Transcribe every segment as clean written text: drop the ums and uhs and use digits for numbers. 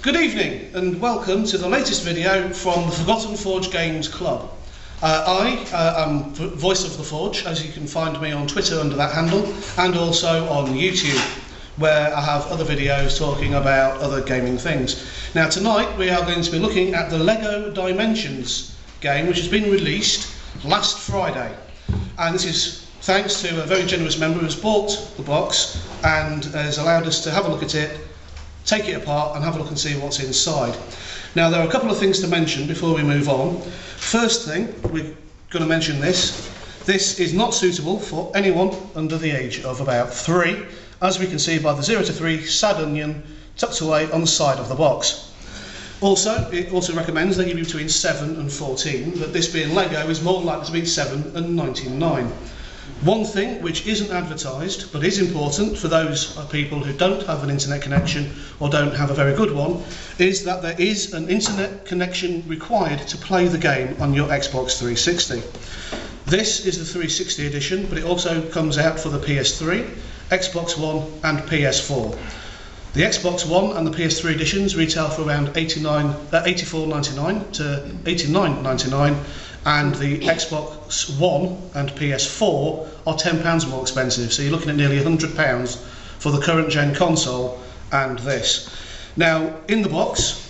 Good evening and welcome to the latest video from the Forgotten Forge Games Club. I am Voice of the Forge, as you can find me on Twitter under that handle, and also on YouTube, where I have other videos talking about other gaming things. Now tonight we are going to be looking at the LEGO Dimensions game, which has been released last Friday, and this is thanks to a very generous member who has bought the box and has allowed us to have a look at it, take it apart and have a look and see what's inside. Now there are a couple of things to mention before we move on. First thing, we're going to mention this. This is not suitable for anyone under the age of about 3, as we can see by the 0 to 3 sad onion tucked away on the side of the box. Also, it also recommends that you be between 7 and 14, but this being LEGO is more likely to be 7 and 99. One thing which isn't advertised but is important for those people who don't have an internet connection or don't have a very good one is that there is an internet connection required to play the game on your Xbox 360. This is the 360 edition, but it also comes out for the PS3, Xbox One and PS4. The Xbox One and the PS3 editions retail for around $84.99 to $89.99, and the Xbox One and PS4 are £10 more expensive, so you're looking at nearly £100 for the current gen console and this. Now in the box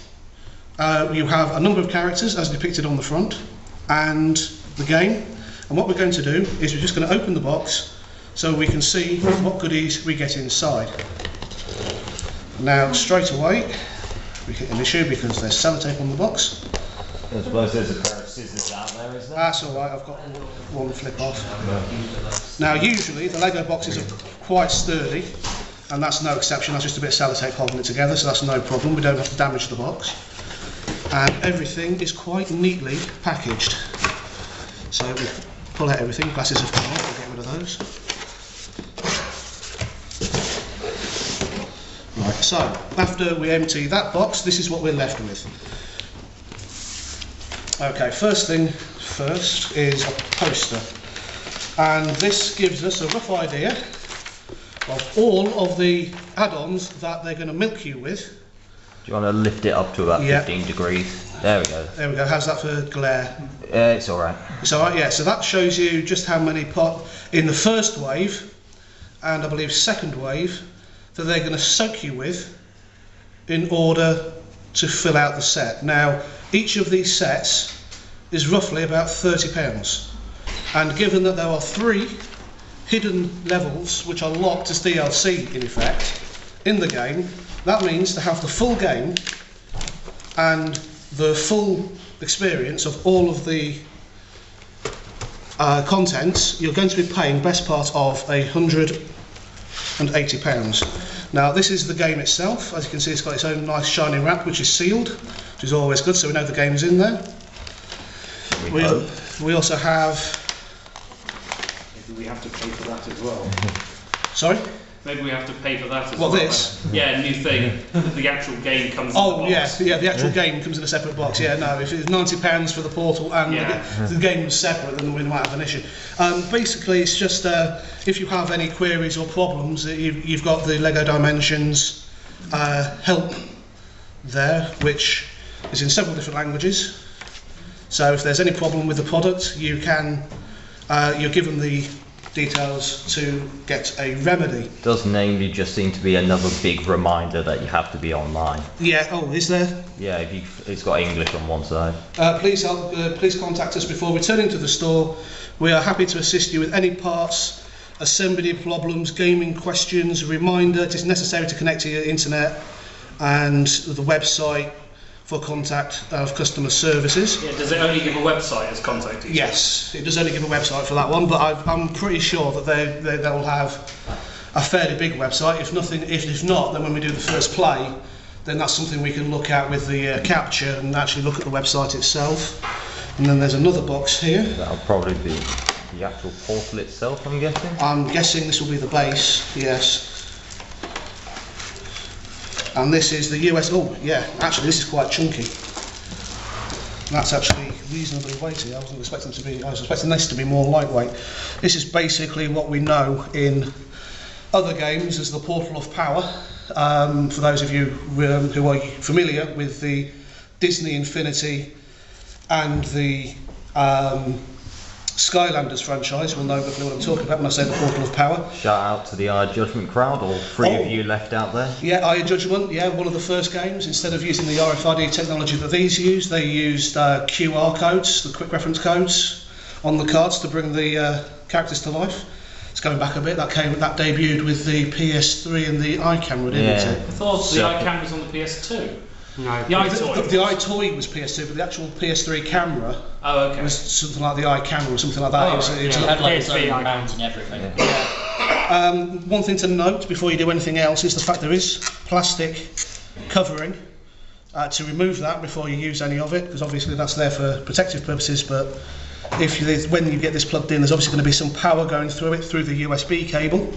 you have a number of characters as depicted on the front and the game, and what we're going to do is we're just going to open the box so we can see what goodies we get inside. Now straight away we hit an issue because there's sellotape on the box. I suppose there's a pair of scissors out there, is there? That's alright, I've got one flip off. Now usually the LEGO boxes are quite sturdy, and that's no exception. That's just a bit of sellotape holding it together, so that's no problem. We don't have to damage the box. And everything is quite neatly packaged. So we pull out everything, glasses have come off, we'll get rid of those. Right, so after we empty that box, this is what we're left with. Okay, first thing first is a poster, and this gives us a rough idea of all of the add-ons that they're going to milk you with. Do you want to lift it up to about 15 degrees? There we go. There we go. How's that for glare? It's alright. It's alright, yeah. So that shows you just how many in the first wave, and I believe second wave, that they're going to soak you with in order to fill out the set. Now, each of these sets is roughly about £30, and given that there are 3 hidden levels which are locked as DLC in effect in the game, that means to have the full game and the full experience of all of the contents, you're going to be paying best part of £180. Now this is the game itself. As you can see, it's got its own nice shiny wrap which is sealed, which is always good, so we know the game's in there. We also have... Maybe we have to pay for that as well. Sorry? Maybe we have to pay for that as well. What, this? Yeah, new thing. The actual game comes in the box. Yeah, the actual game comes in a separate box. Yeah, no, if it's £90 for the portal and the game was separate, then we might have an issue. Basically, it's just if you have any queries or problems, you've got the LEGO Dimensions help there, which is in several different languages. So if there's any problem with the product, you can you're given the details to get a remedy. Does namely just seem to be another big reminder that you have to be online. Yeah. Oh, is there? Yeah, it's got English on one side. Please contact us before returning to the store. We are happy to assist you with any parts, assembly problems, gaming questions. A reminder: it is necessary to connect to your internet and the website for contact of customer services. Yeah, does it only give a website as contact details? Yes, it does only give a website for that one, but I'm pretty sure that they'll have a fairly big website. If not, then when we do the first play, then that's something we can look at with the capture and actually look at the website itself. And then there's another box here. That'll probably be the actual portal itself, I'm guessing? I'm guessing this will be the base, yes. And this is the US, oh yeah, actually this is quite chunky. That's actually reasonably weighty. I was expecting this to be more lightweight. This is basically what we know in other games as the Portal of Power, for those of you who are familiar with the Disney Infinity and the Skylanders franchise will know roughly what I'm talking about when I say the Portal of Power. Shout out to the Eye of Judgment crowd, all three of you left out there. Yeah, Eye of Judgment, yeah, one of the first games. Instead of using the RFID technology that these use, they used QR codes, the quick reference codes, on the cards to bring the characters to life. It's going back a bit, that debuted with the PS3 and the iCamera, didn't it? I thought the iCamera was on the PS2. No, The iToy. The iToy was PS2, but the actual PS3 camera was something like the iCamera or something like that. It had like its own mounts and everything. One thing to note before you do anything else is the fact there is plastic covering to remove that before you use any of it, because obviously that's there for protective purposes, but when you get this plugged in, there's obviously going to be some power going through it through the USB cable.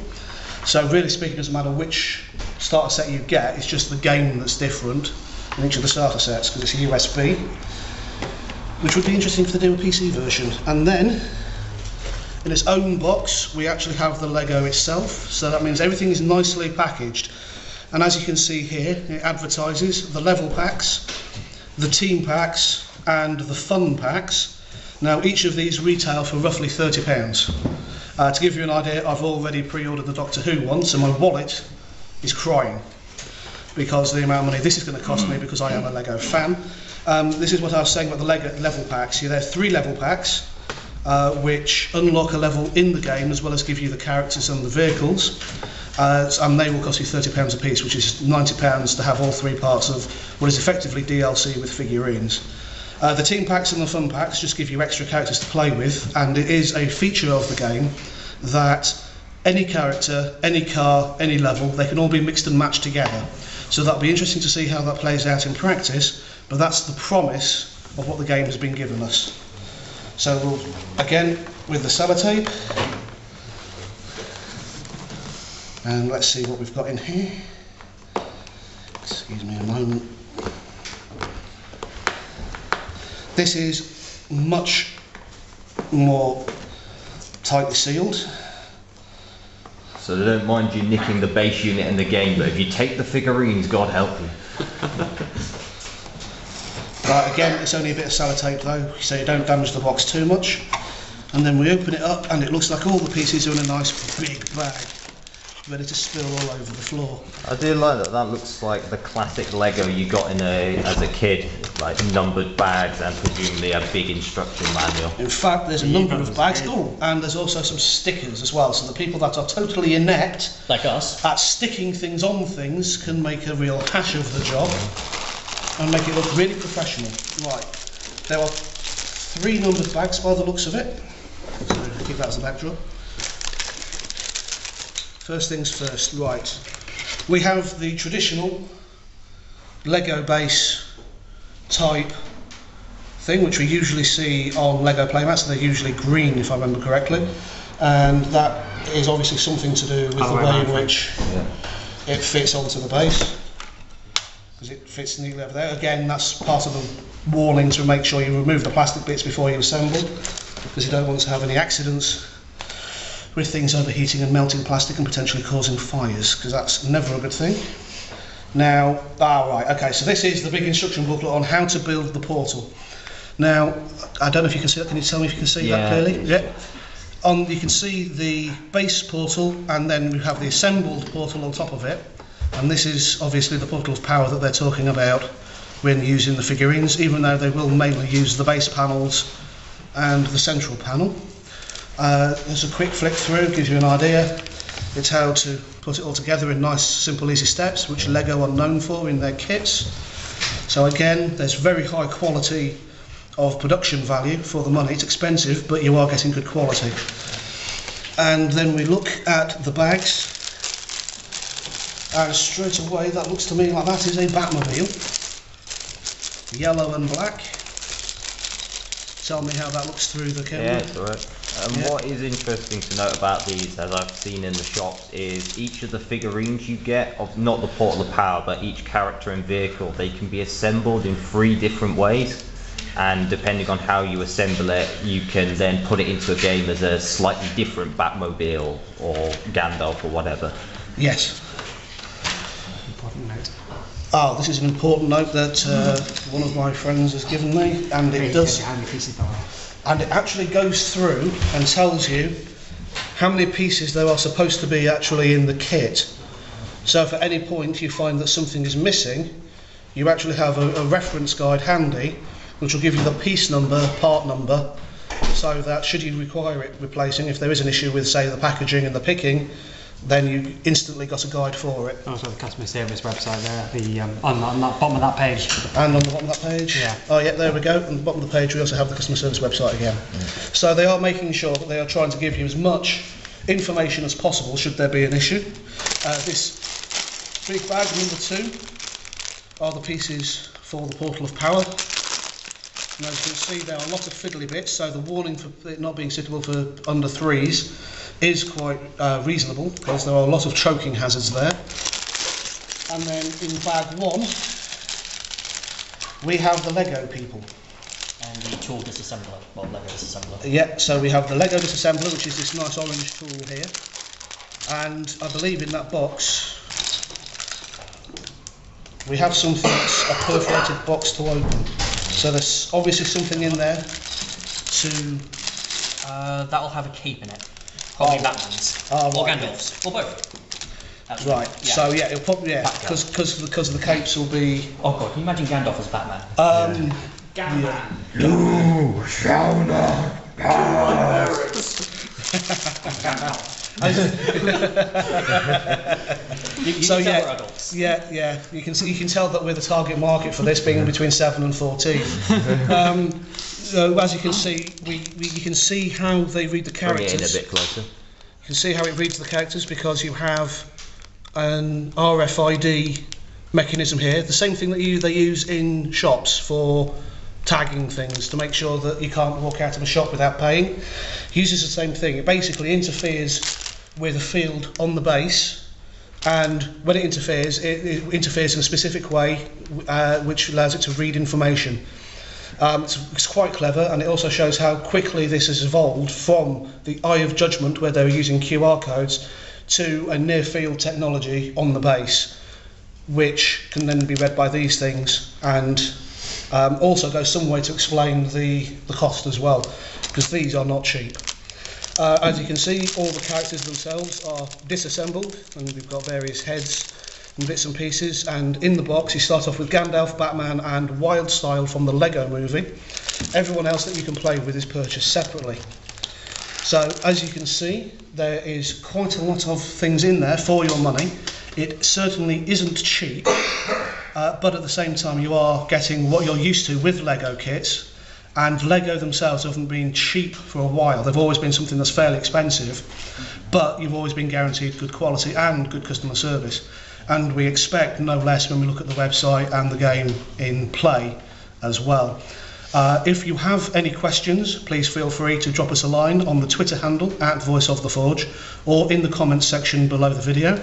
So really speaking, it doesn't matter which starter set you get, it's just the game that's different in each of the starter sets, because it's a USB, which would be interesting for the new PC version. And then in its own box we actually have the Lego itself, so that means everything is nicely packaged, and as you can see here it advertises the level packs, the team packs and the fun packs. Now each of these retail for roughly £30. To give you an idea, I've already pre-ordered the Doctor Who one, so my wallet is crying because the amount of money this is going to cost me, because I am a Lego fan. This is what I was saying about the Lego level packs. There are 3 level packs which unlock a level in the game as well as give you the characters and the vehicles, and they will cost you £30 a piece, which is £90 to have all 3 parts of what is effectively DLC with figurines. The team packs and the fun packs just give you extra characters to play with, and it is a feature of the game that any character, any car, any level, they can all be mixed and matched together. So that'll be interesting to see how that plays out in practice, but that's the promise of what the game has been given us. So we'll, again, with the sellotape, and let's see what we've got in here. Excuse me a moment. This is much more tightly sealed. So they don't mind you nicking the base unit in the game, but if you take the figurines, God help you. Right, again, it's only a bit of sellotape though, so you don't damage the box too much. And then we open it up and it looks like all the pieces are in a nice big bag, ready to spill all over the floor. I do like that. That looks like the classic Lego you got as a kid, like numbered bags and presumably a big instruction manual. In fact, there's a number of bags. Oh, and there's also some stickers as well, so the people that are totally inept, like us, at sticking things on things can make a real hash of the job and make it look really professional. Right, there are 3 numbered bags by the looks of it, so keep that as a backdrop. First things first, right. We have the traditional Lego base type thing, which we usually see on Lego playmats. They're usually green, if I remember correctly, and that is obviously something to do with the way in which it fits onto the base, because it fits neatly over there. Again, that's part of the warning to make sure you remove the plastic bits before you assemble, because you don't want to have any accidents with things overheating and melting plastic and potentially causing fires, because that's never a good thing. Now, right, okay, so this is the big instruction booklet on how to build the portal. Now, I don't know if you can see that. Can you tell me if you can see that clearly? Yeah. You can see the base portal, and then we have the assembled portal on top of it. And this is obviously the Portal of Power that they're talking about when using the figurines, even though they will mainly use the base panels and the central panel. There's a quick flick through, gives you an idea. It's how to put it all together in nice, simple, easy steps, which Lego are known for in their kits. So again, there's very high quality of production value for the money. It's expensive, but you are getting good quality. And then we look at the bags, and straight away that looks to me like that is a Batmobile, yellow and black. Tell me how that looks through the camera. Yeah, it's alright. What is interesting to note about these, as I've seen in the shops, is each of the figurines you get, of not the Portal of Power, but each character and vehicle, they can be assembled in 3 different ways, and depending on how you assemble it, you can then put it into a game as a slightly different Batmobile or Gandalf or whatever. Yes. Oh, this is an important note that one of my friends has given me, and it does. And it actually goes through and tells you how many pieces there are supposed to be actually in the kit. So if at any point you find that something is missing, you actually have a reference guide handy, which will give you the piece number, part number, so that should you require it replacing, if there is an issue with, say, the packaging and the picking, then you instantly got a guide for it. Also the customer service website there, on that bottom of that page. And on the bottom of that page? Yeah. Oh yeah, there we go. On the bottom of the page we also have the customer service website again. So they are making sure that they are trying to give you as much information as possible should there be an issue. This big bag, number 2, are the pieces for the Portal of Power. And as you can see, there are a lot of fiddly bits, so the warning for it not being suitable for under 3s is quite reasonable, because there are a lot of choking hazards there. And then in bag 1, we have the Lego people. And the tool disassembler, well, Lego disassembler. Yeah, so we have the Lego disassembler, which is this nice orange tool here. And I believe in that box, we have something that's a perforated box to open. So there's obviously something in there to... That'll have a cape in it. Probably Batman's. Or right. Gandalf's. Or both. Actually. Right, yeah. So yeah, it'll probably, yeah, because the capes will be... Oh god, can you imagine Gandalf as Batman? Gandalf. You shall not pass. So yeah, you can tell that we're the target market for this, being between 7 and 14. So as you can see, you can see how they read the characters. Bring it in a bit closer. You can see how it reads the characters because you have an RFID mechanism here, the same thing that they use in shops for tagging things to make sure that you can't walk out of a shop without paying. It uses the same thing. It basically interferes with a field on the base, and when it interferes in a specific way which allows it to read information. It's quite clever, and it also shows how quickly this has evolved from the Eye of Judgment, where they were using QR codes, to a near-field technology on the base, which can then be read by these things, and also goes some way to explain the cost as well, because these are not cheap. As you can see, all the characters themselves are disassembled, and we've got various heads and bits and pieces, and in the box you start off with Gandalf, Batman and Wildstyle from the Lego movie. Everyone else that you can play with is purchased separately. So as you can see, there is quite a lot of things in there for your money. It certainly isn't cheap, but at the same time you are getting what you're used to with Lego kits, and Lego themselves haven't been cheap for a while. They've always been something that's fairly expensive, but you've always been guaranteed good quality and good customer service. And we expect no less when we look at the website and the game in play as well. If you have any questions, please feel free to drop us a line on the Twitter handle @VoiceOfTheForge, or in the comments section below the video.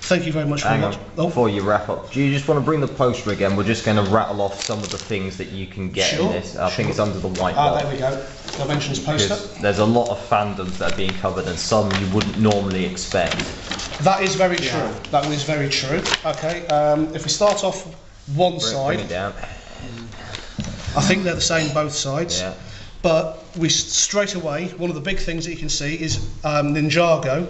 Thank you very much for watching. Before you wrap up, do you just want to bring the poster again? We're just going to rattle off some of the things that you can get in this. I think it's under the white box. There we go. Dimensions poster. There's a lot of fandoms that are being covered, and some you wouldn't normally expect. That is very true. That is very true. Okay, if we start off one side, Bring it down. I think they're the same both sides. Yeah. But we straight away, one of the big things that you can see is Ninjago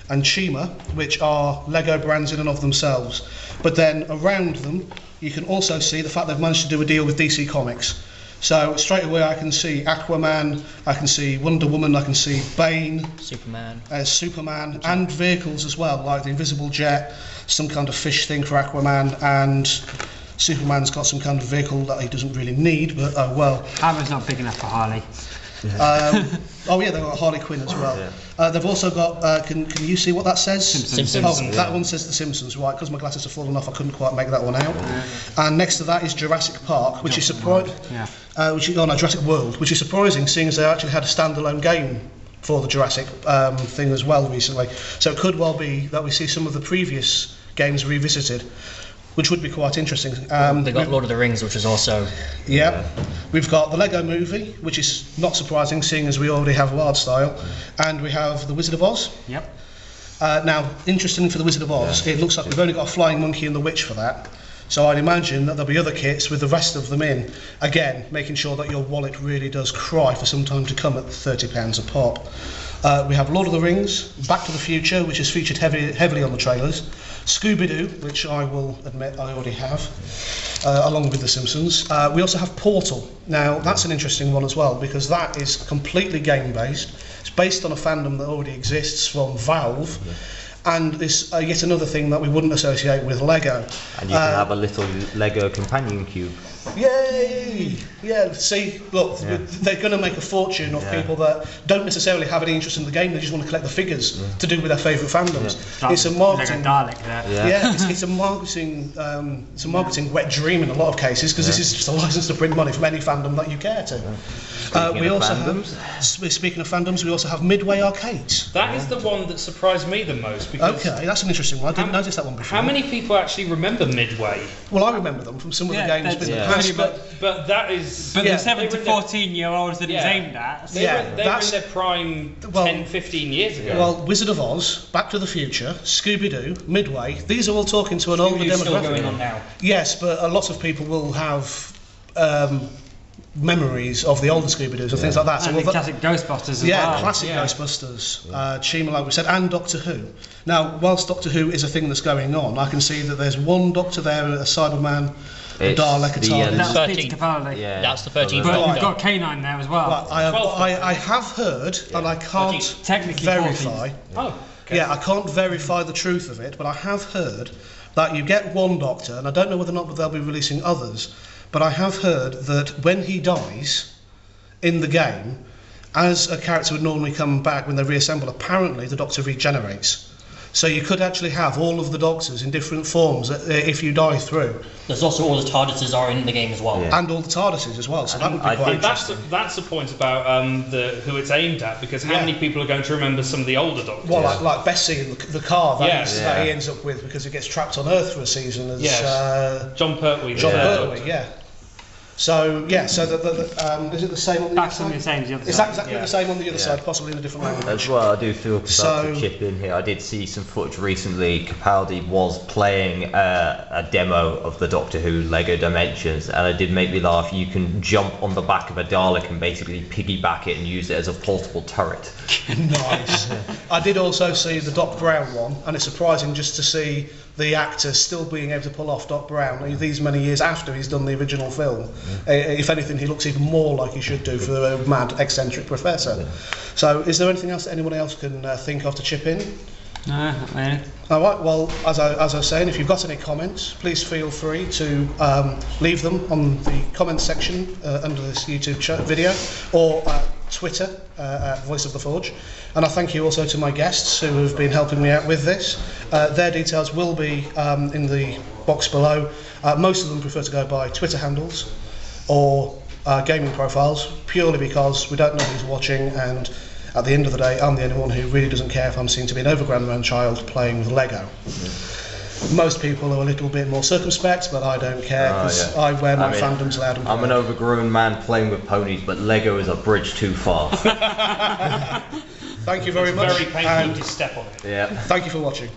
and Chima, which are Lego brands in and of themselves. But then around them, you can also see the fact they've managed to do a deal with DC Comics. So straight away I can see Aquaman, I can see Wonder Woman, I can see Bane, Superman, and vehicles as well, like the Invisible Jet, some kind of fish thing for Aquaman, and Superman's got some kind of vehicle that he doesn't really need, but oh well. Hammer's not big enough for Harley. Oh yeah, they've got Harley Quinn as well. They've also got, can you see what that says? Simpsons. Oh, that one says The Simpsons, right, because my glasses are falling off I couldn't quite make that one out. And next to that is Jurassic Park, which is surprising. Jurassic World, which is surprising, seeing as they actually had a standalone game for the Jurassic thing as well recently. So it could well be that we see some of the previous games revisited, which would be quite interesting. They got Lord of the Rings, which is also... Yeah, we've got the Lego Movie, which is not surprising, seeing as we already have Wildstyle, and we have the Wizard of Oz. Yep. Now, interesting for the Wizard of Oz, it looks like we've only got a flying monkey and the witch for that, So I'd imagine that there'll be other kits with the rest of them in, again, making sure that your wallet really does cry for some time to come at £30 a pop. We have Lord of the Rings, Back to the Future, which is featured heavily on the trailers, Scooby-Doo, which I will admit I already have, along with The Simpsons. We also have Portal. Now, that's an interesting one as well, because that is completely game-based. It's based on a fandom that already exists from Valve, and is yet another thing that we wouldn't associate with Lego. And you can have a little Lego companion cube. Yay! Yeah, see, look, they're going to make a fortune of people that don't necessarily have any interest in the game, they just want to collect the figures to do with their favourite fandoms. It's a marketing... Dalek there. Yeah, it's a marketing wet dream in a lot of cases, because this is just a license to print money from any fandom that you care to. Speaking of fandoms, we also have Midway Arcades. That is the one that surprised me the most. Because Okay, that's an interesting one. I didn't notice that one before. how many people actually remember Midway? Well, I remember them from some of the games in the past, But that is... But Yeah. the 7 to 14-year-olds that it's aimed at. They were in their prime 10, 15 years ago. Well, Wizard of Oz, Back to the Future, Scooby-Doo, Midway, these are all talking to an older Scooby-Doo's still demographic. going on now. Yes, but a lot of people will have memories of the older Scooby-Doos and things like that. And the classic Ghostbusters as well. Classic Ghostbusters, Chima, like we said, and Doctor Who. Now, whilst Doctor Who is a thing that's going on, I can see that there's one Doctor there, a Cyberman, a Dalek, a TARDIS. That's Peter Capaldi. Yeah. That's the 13th But we've Doctor. got K9 there as well. Right, I have heard, and I can't Technically verify. 14th. Oh, okay. Yeah, I can't verify the truth of it, but I have heard that you get one Doctor, and I don't know whether or not they'll be releasing others, but I have heard that when he dies in the game, as a character would normally come back when they reassemble, apparently the Doctor regenerates. So you could actually have all of the Doctors in different forms if you die through. There's also all the TARDISes are in the game as well. And all the TARDISes as well, so that would be quite interesting. That's the point about who it's aimed at, because how many people are going to remember some of the older Doctors? Well, like Bessie and the car that Yeah. he ends up with because he gets trapped on Earth for a season as John Pertwee. John Pertwee, So is it the same on the other That's on side? the same as the other Is side. that exactly the same on the other side, possibly in a different language? As well, I do feel So- to chip in here. I did see some footage recently. Capaldi was playing a demo of the Doctor Who Lego Dimensions, and it did make me laugh. You can jump on the back of a Dalek and basically piggyback it and use it as a portable turret. Nice. I did also see the Doc Brown one, and it's surprising just to see the actor still being able to pull off Doc Brown these many years after he's done the original film. If anything, he looks even more like he should do for a mad, eccentric professor. So is there anything else that anyone else can think of to chip in? No, not really. All right, well, as I was saying, if you've got any comments, please feel free to leave them on the comments section under this YouTube video, or Twitter at Voice of the Forge. And I thank you also to my guests who have been helping me out with this. Their details will be in the box below. Most of them prefer to go by Twitter handles or gaming profiles, purely because we don't know who's watching, and at the end of the day, I'm the only one who really doesn't care if I'm seen to be an overgrown man child playing with Lego. Most people are a little bit more circumspect, but I don't care because I wear my fandoms loud and proud. I'm an overgrown man playing with ponies, but Lego is a bridge too far. Thank you very much. Very painful to step on it. Yeah. Thank you for watching.